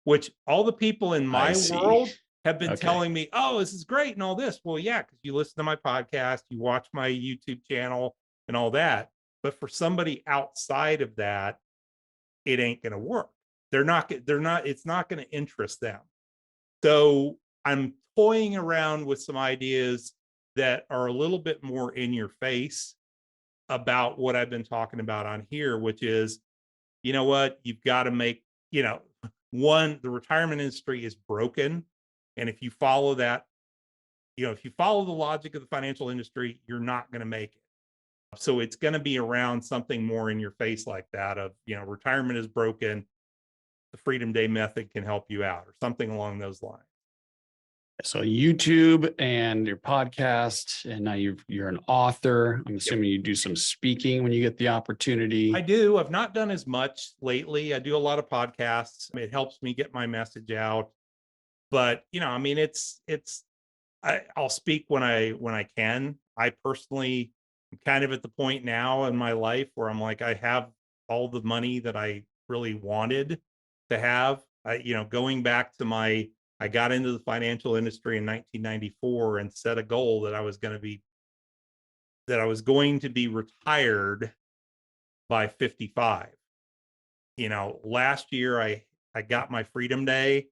which all the people in my world have been telling me, oh, this is great and all this. Well, yeah, because you listen to my podcast, you watch my YouTube channel and all that. But for somebody outside of that, it ain't going to work. It's not going to interest them. So I'm toying around with some ideas that are a little bit more in your face about what I've been talking about on here, which is, you know what, you've got to make, one, the retirement industry is broken. And if you follow that, if you follow the logic of the financial industry, you're not going to make it. So it's going to be around something more in your face like that of, retirement is broken. The Freedom Day method can help you out, or something along those lines. So YouTube and your podcast, and now you're an author. I'm assuming you do some speaking when you get the opportunity. I do. I've not done as much lately. I do a lot of podcasts. It helps me get my message out. But I'll speak when I can. I personally am kind of at the point now in my life where I'm like, I have all the money that I really wanted to have. Going back to I got into the financial industry in 1994 and set a goal that I was going to be retired by 55. Last year I got my Freedom Day.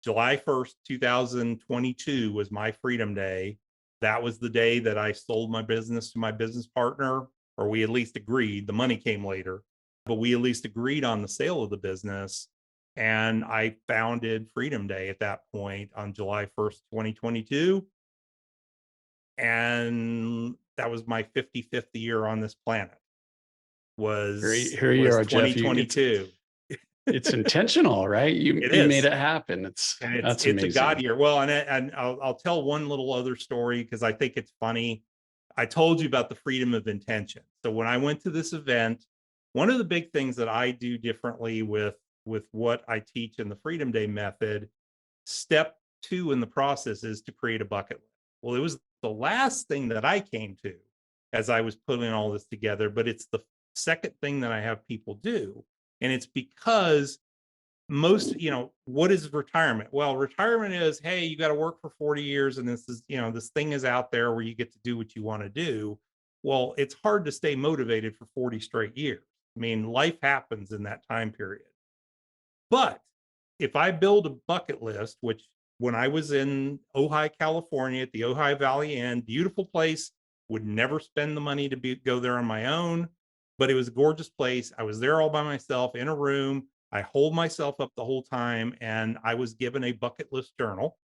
July 1st, 2022 was my Freedom Day. That was the day that I sold my business to my business partner, or we at least agreed. The money came later, but we at least agreed on the sale of the business. And I founded Freedom Day at that point on July 1st, 2022. And that was my 55th year on this planet. Here you Was are, Jeff. 2022. It's intentional, right? It You made is. it happen. And That's it's a God amazing. year. Well, and I'll tell one little other story because I think it's funny. I told you about the freedom of intention. So when I went to this event, one of the big things that I do differently with what I teach in the Freedom Day method, step 2 in the process is to create a bucket list. Well, it was the last thing that I came to as I was putting all this together, but it's the second thing that I have people do. And it's because what is retirement? Well, retirement is, hey, you got to work for 40 years and this thing is out there where you get to do what you want to do. Well, it's hard to stay motivated for 40 straight years. I mean, life happens in that time period. But if I build a bucket list, which when I was in Ojai, California at the Ojai Valley Inn, beautiful place, would never spend the money to go there on my own, but it was a gorgeous place. I was there all by myself in a room. I hold myself up the whole time, and I was given a bucket list journal.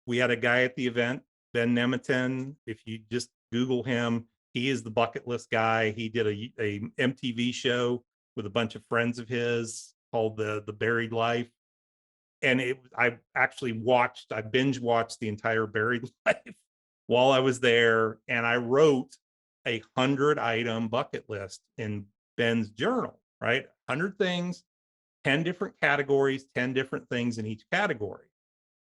We had a guy at the event, Ben Nemitin. If you just Google him, he is the bucket list guy. He did a MTV show with a bunch of friends of his called the Buried Life. And I binge watched the entire Buried Life while I was there. And I wrote a 100-item bucket list in Ben's journal, right? 100 things, 10 different categories, 10 different things in each category.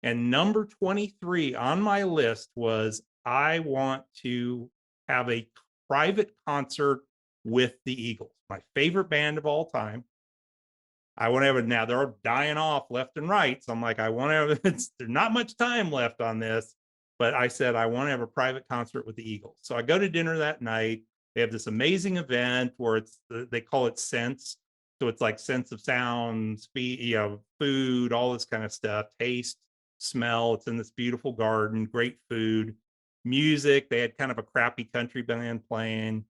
And number 23 on my list was, I want to have a private concert with the Eagles, my favorite band of all time. I want to have it now. They're dying off left and right. So I'm like, I want to have, there's not much time left on this, but I said, I want to have a private concert with the Eagles. So I go to dinner that night. They have this amazing event where they call it Sense. So it's like sense of sound, speed, food, all this kind of stuff, taste, smell. It's in this beautiful garden, great food, music. They had kind of a crappy country band playing.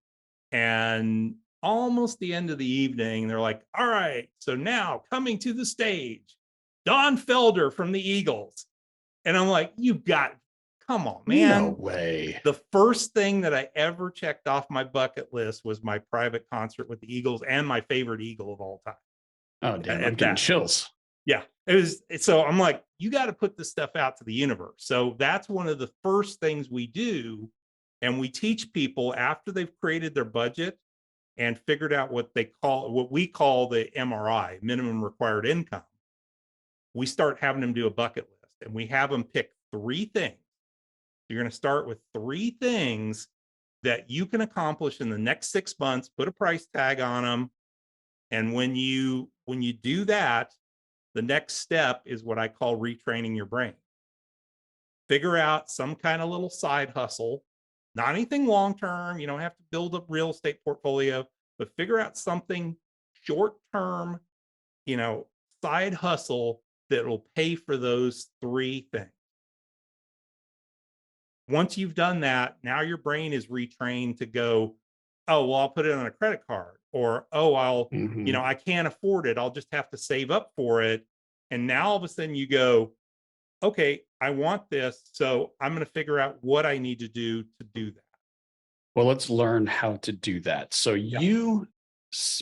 And almost the end of the evening, they're like, all right, so now coming to the stage, Don Felder from the Eagles. And I'm like, come on, man. No way. The first thing that I ever checked off my bucket list was my private concert with the Eagles and my favorite Eagle of all time. Oh, damn. I'm getting chills. Yeah, it was. So I'm like, you got to put this stuff out to the universe. So that's one of the first things we do. And we teach people after they've created their budget and figured out what we call the MRI, minimum required income. We start having them do a bucket list, and we have them pick 3 things. You're going to start with 3 things that you can accomplish in the next 6 months, put a price tag on them. And when you do that, the next step is what I call retraining your brain. Figure out some kind of little side hustle, not anything long-term. You don't have to build a real estate portfolio, but figure out something short-term, side hustle that will pay for those 3 things. Once you've done that, now your brain is retrained to go, oh, well, I'll put it on a credit card, or, oh, I can't afford it. I'll just have to save up for it. And now all of a sudden you go, okay, I want this. So I'm going to figure out what I need to do that. Well, let's learn how to do that. So you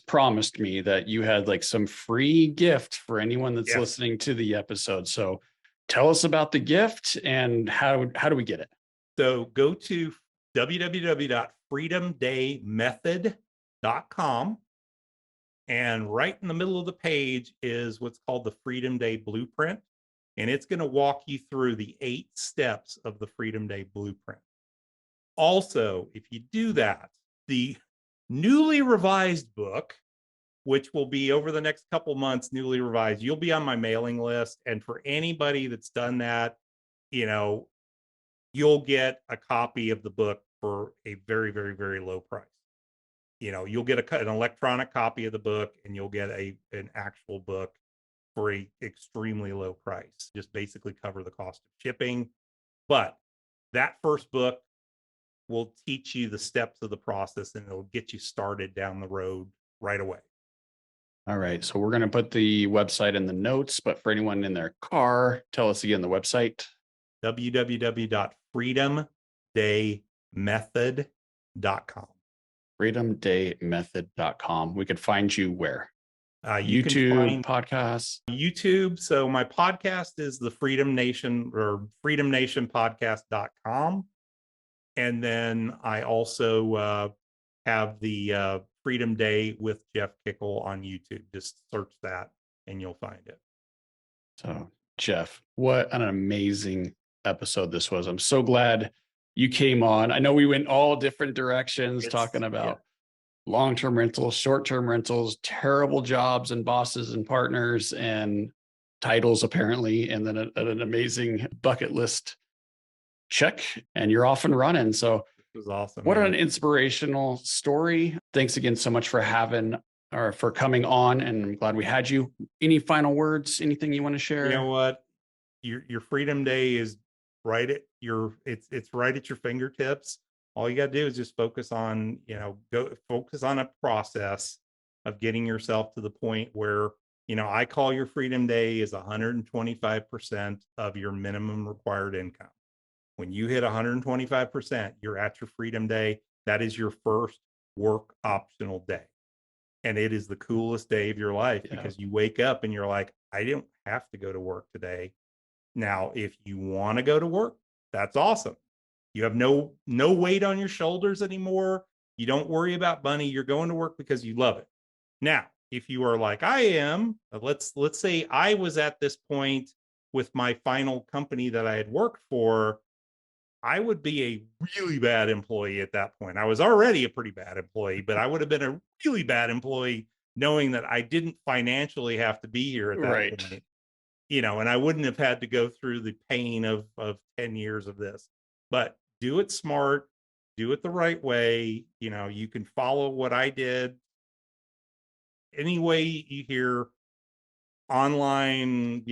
promised me that you had like some free gift for anyone that's listening to the episode. So tell us about the gift and how do we get it? So go to www.freedomdaymethod.com. And right in the middle of the page is what's called the Freedom Day Blueprint. And it's going to walk you through the 8 steps of the Freedom Day Blueprint. Also, if you do that, the newly revised book, which will be over the next couple months, newly revised, you'll be on my mailing list. And for anybody that's done that, you'll get a copy of the book for a very, very, very low price. you'll get an electronic copy of the book, and you'll get an actual book for a extremely low price. Just basically cover the cost of shipping. But that first book will teach you the steps of the process, and it'll get you started down the road right away. All right. So we're going to put the website in the notes, but for anyone in their car, tell us again the website. www.freedomdaymethod.com. freedomdaymethod.com. We could find you where? You YouTube, can find podcasts. YouTube. So my podcast is the Freedom Nation, or freedomnationpodcast.com. And then I also have the Freedom Day with Jeff Kikel on YouTube. Just search that and you'll find it. So, Jeff, what an amazing episode this was. I'm so glad you came on. I know we went all different directions talking about long-term rentals, short-term rentals, terrible jobs and bosses and partners and titles, apparently, and then an amazing bucket list check, and you're off and running. So it was awesome. What an inspirational story. Thanks again so much for coming on, and I'm glad we had you. Any final words, anything you want to share? You know what? Your Freedom Day is right at it's right at your fingertips. All you got to do is just focus on, focus on a process of getting yourself to the point where, I call your Freedom Day is 125% of your minimum required income. When you hit 125%, you're at your Freedom Day. That is your first work optional day. And it is the coolest day of your life because you wake up and you're like, I don't have to go to work today. Now, if you want to go to work, that's awesome. You have no weight on your shoulders anymore. You don't worry about money. You're going to work because you love it. Now, if you are like I am, let's say I was at this point with my final company that I had worked for, I would be a really bad employee at that point. I was already a pretty bad employee, but I would have been a really bad employee knowing that I didn't financially have to be here at that point. And I wouldn't have had to go through the pain of 10 years of this. But do it smart, do it the right way. You can follow what I did. Any way you hear online,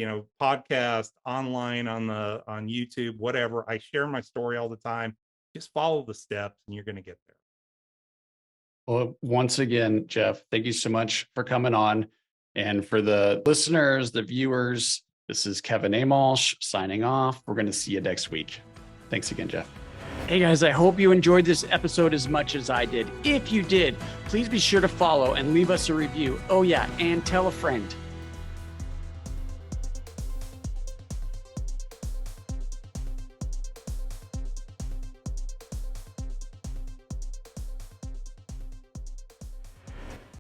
podcast, online on YouTube, whatever. I share my story all the time. Just follow the steps and you're going to get there. Well, once again, Jeff, thank you so much for coming on. And for the listeners, the viewers, this is Kevin Amolsch signing off. We're going to see you next week. Thanks again, Jeff. Hey guys, I hope you enjoyed this episode as much as I did. If you did, please be sure to follow and leave us a review. Oh yeah, and tell a friend.